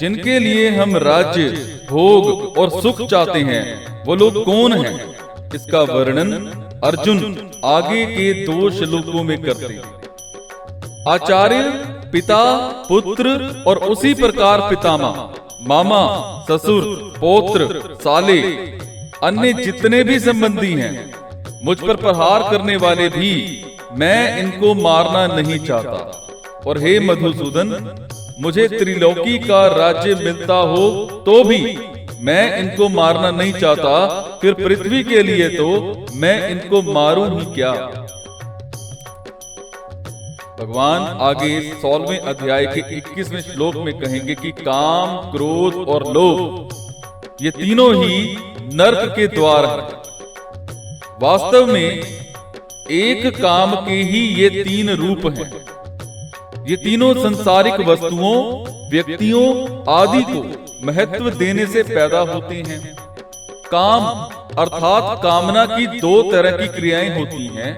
जिनके लिए हम राज्य, भोग और सुख चाहते हैं, वो लोग कौन हैं? इसका वर्णन अर्जुन आगे के 2 श्लोकों में करते हैं। आचार्य, पिता, पुत्र और उसी प्रकार पितामह, मामा, ससुर, पौत्र, साले, अन्य जितने भी संबंधी हैं, मुझ पर प्रहार करने वाले भी, मैं इनको मारना नहीं चाहता। और हे मधुसूदन, मुझे त्रिलोकी का राज्य मिलता हो तो भी मैं इनको मारना नहीं चाहता, फिर पृथ्वी के लिए तो मैं इनको मारूं ही क्या। भगवान आगे 16वें अध्याय के 21वें श्लोक में कहेंगे कि काम, क्रोध और लोभ ये तीनों ही नर्क के द्वार हैं। वास्तव में एक काम के ही ये 3 रूप हैं। ये तीनों संसारिक वस्तुओं, व्यक्तियों आदि को महत्व देने से पैदा होते हैं। काम अर्थात कामना की 2 तरह की क्रियाएं होती हैं,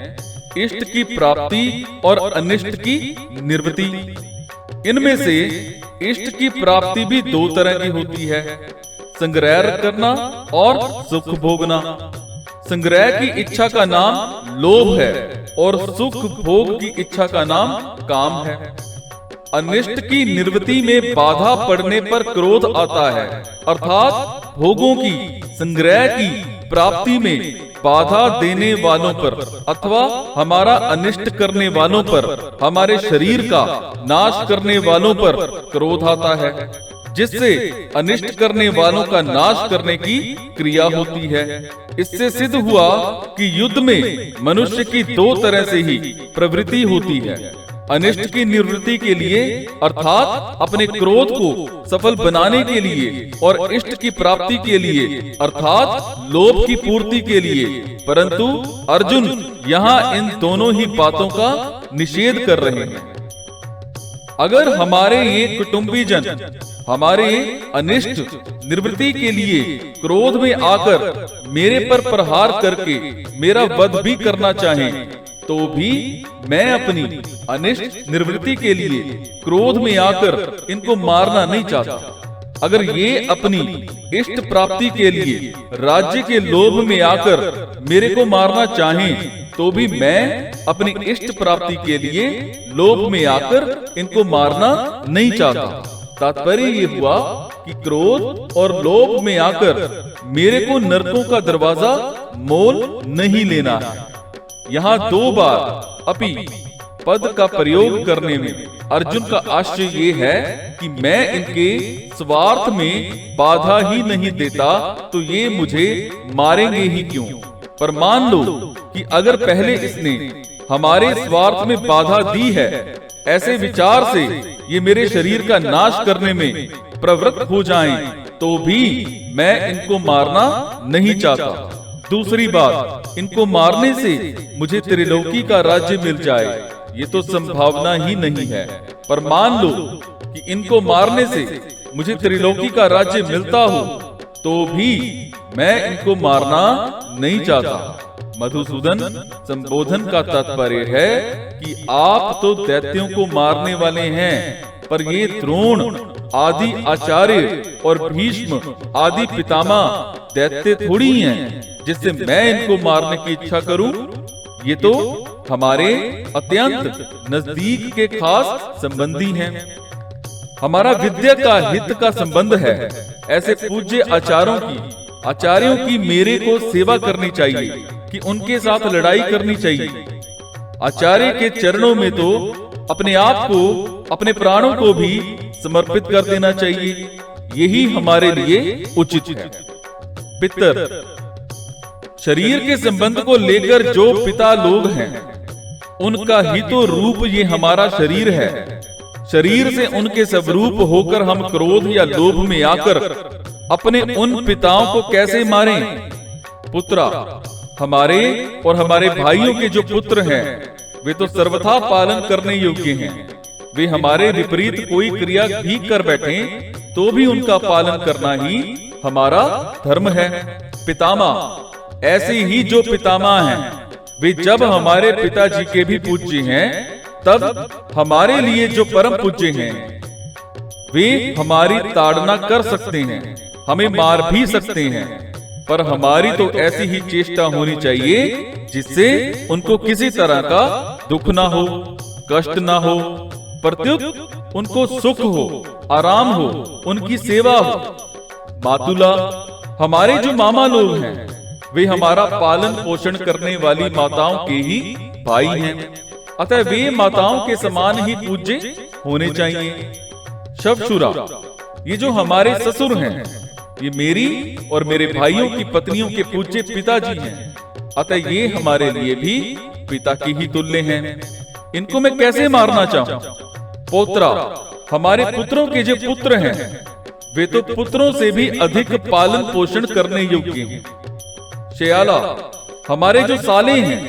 इष्ट की प्राप्ति और अनिष्ट की निवृत्ति। इनमें से इष्ट की प्राप्ति भी 2 तरह की होती है, संग्रह करना और सुख भोगना। संग्रह की इच्छा का नाम लोभ है और सुख भोग की इच्छा का नाम काम है। अनिष्ट की निवृत्ति में बाधा पड़ने पर क्रोध आता है, अर्थात भोगों की, संग्रह की प्राप्ति में बाधा देने वालों पर अथवा हमारा अनिष्ट करने वालों पर, हमारे शरीर का नाश करने वालों पर क्रोध आता है, जिससे अनिष्ट करने वालों का नाश करने की क्रिया होती है। इससे सिद्ध हुआ कि युद्ध में मनुष्य की 2 तरह से ही प्रवृत्ति होती है, अनिष्ट की निवृत्ति के लिए अर्थात अपने क्रोध को सफल बनाने के लिए, और इष्ट की प्राप्ति के लिए अर्थात लोभ की पूर्ति के लिए। परंतु अर्जुन यहाँ इन दोनों ही बातों का निषेध कर रहे हैं। अगर हमारे ये कुटुंबी जन हमारे अनिष्ट निवृत्ति के लिए क्रोध में आकर मेरे पर प्रहार करके मेरा वध भी करना चाहें, तो भी मैं अपनी अनिष्ट निवृत्ति के लिए क्रोध में आकर इनको मारना नहीं चाहता। अगर ये अपनी इष्ट प्राप्ति के लिए राज्य के लोभ में आकर मेरे को मारना चाहें, तो भी मैं अपनी इष्ट प्राप्ति के लिए लोभ में आकर इनको मारना नहीं चाहता। तात्पर्य ये हुआ कि क्रोध और लोभ में आकर मेरे को नरकों का दरवाजा मोल नहीं लेना है। यहाँ 2 बार अपि पद का प्रयोग करने में अर्जुन का आशय ये है कि मैं इनके स्वार्थ में बाधा ही नहीं देता, तो ये मुझे मारेंगे ही क्यों। पर मान लो कि अगर पहले इसने हमारे स्वार्थ में बाधा दी है, ऐसे विचार से ये मेरे शरीर का नाश करने में प्रवृत्त हो जाएं, तो भी मैं इनको मारना नहीं चाहता। दूसरी बात, इनको मारने से मुझे त्रिलोकी का राज्य मिल जाए, ये तो संभावना ही नहीं है। पर मान लो कि इनको मारने से मुझे त्रिलोकी का राज्य मिलता हो, तो भी मैं इनको मारना नहीं चाहता। मधुसूदन, संबोधन का तात्पर्य है कि आप तो दैत्यों को मारने वाले हैं, पर ये द्रोण आदि आचार्य और भीष्म आदि पितामह दैत्य थोड़ी हैं, जिससे मैं इनको मारने की इच्छा करूं। ये तो हमारे अत्यंत नजदीक के खास संबंधी हैं। हमारा विद्या का हित का संबंध है। ऐसे पूज्य आचार्यों की मेरे को सेवा करनी चाहिए कि उनके साथ लड़ाई करनी चाहिए। आचार्य के चरणों में तो अपने आप को, अपने प्राणों को भी समर्पित कर देना चाहिए। यही हमारे लिए उचित है। पितर, शरीर के संबंध को लेकर जो पिता लोग हैं, उनका ही तो रूप ये हमारा शरीर है। शरीर से उनके स्वरूप होकर हम क्रोध या लोभ में आकर अपने उन पिताओं को कैसे मारें? पुत्रा, हमारे और हमारे भाइयों के जो पुत्र हैं, वे तो सर्वथा पालन करने योग्य हैं। वे हमारे विपरीत कोई क्रिया भी कर बैठें, तो भी उनका पालन करना ही हमारा धर्म है। पितामह, ऐसे ही जो पितामह हैं, वे जब हमारे पिताजी के भी पूज्य हैं, तब हमारे लिए जो परम पूज्य हैं, वे हमारी ताड़ना कर सकते हैं, हमें मार भी सकते हैं, पर हमारी तो ऐसी ही चेष्टा होनी चाहिए जिससे उनको किसी तरह का दुख ना हो, कष्ट ना हो, प्रत्युत उनको सुख हो, आराम हो, उनकी सेवा हो। मातुला, हमारे जो मामा लोग हैं वे हमारा पालन पोषण करने वाली माताओं के ही भाई हैं, अतः वे माताओं के समान ही पूज्य होने चाहिए। शवशुरा, ये जो हमारे ससुर हैं ये मेरी और मेरे भाइयों की पत्नियों के पूज्य पिताजी हैं, अतः ये हमारे लिए भी पिता की ही तुल्य हैं। इनको मैं कैसे मारना चाहूं? पोत्रा, हमारे पुत्रों के जो पुत्र हैं वे तो पुत्रों से भी अधिक पालन पोषण करने योग्य हैं। शयाला, हमारे जो साले हैं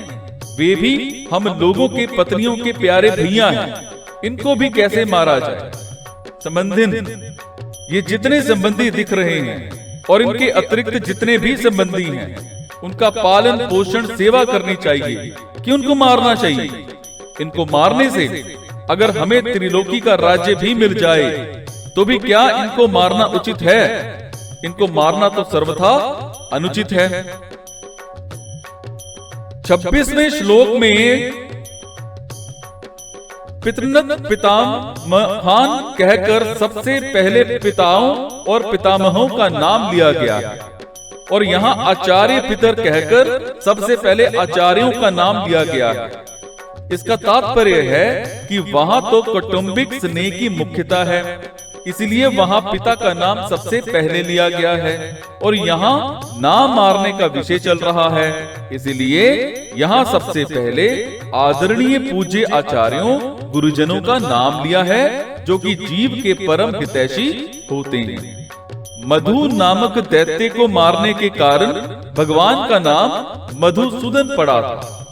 वे भी हम लोगों के पत्नियों के प्यारे भैया हैं, इनको भी कैसे मारा जाए? संबंधिन, ये जितने संबंधी दिख रहे हैं और इनके अतिरिक्त जितने भी संबंधी हैं उनका पालन पोषण सेवा करनी चाहिए कि उनको मारना चाहिए? इनको मारने से अगर हमें त्रिलोकी का राज्य भी मिल जाए तो भी क्या इनको मारना उचित है? इनको मारना तो सर्वथा अनुचित है। 26वें श्लोक में पितृनत पितामहान कहकर सबसे पहले पिताओं और पितामहों का नाम लिया गया है, और यहाँ आचार्य पितर कहकर सबसे पहले आचार्यों का नाम लिया गया है। इसका तात्पर्य है कि वहां तो कौटुंबिक स्नेह की मुख्यता है, इसलिए वहां पिता का नाम सबसे पहले लिया गया है, और यहाँ नाम मारने का विषय चल रहा है, इसलिए यहाँ सबसे पहले आदरणीय पूज्य आचार्यों गुरुजनों का नाम लिया है जो कि जीव के परम हितैषी होते हैं। मधु नामक दैत्य को मारने के कारण भगवान का नाम मधुसूदन पड़ा था।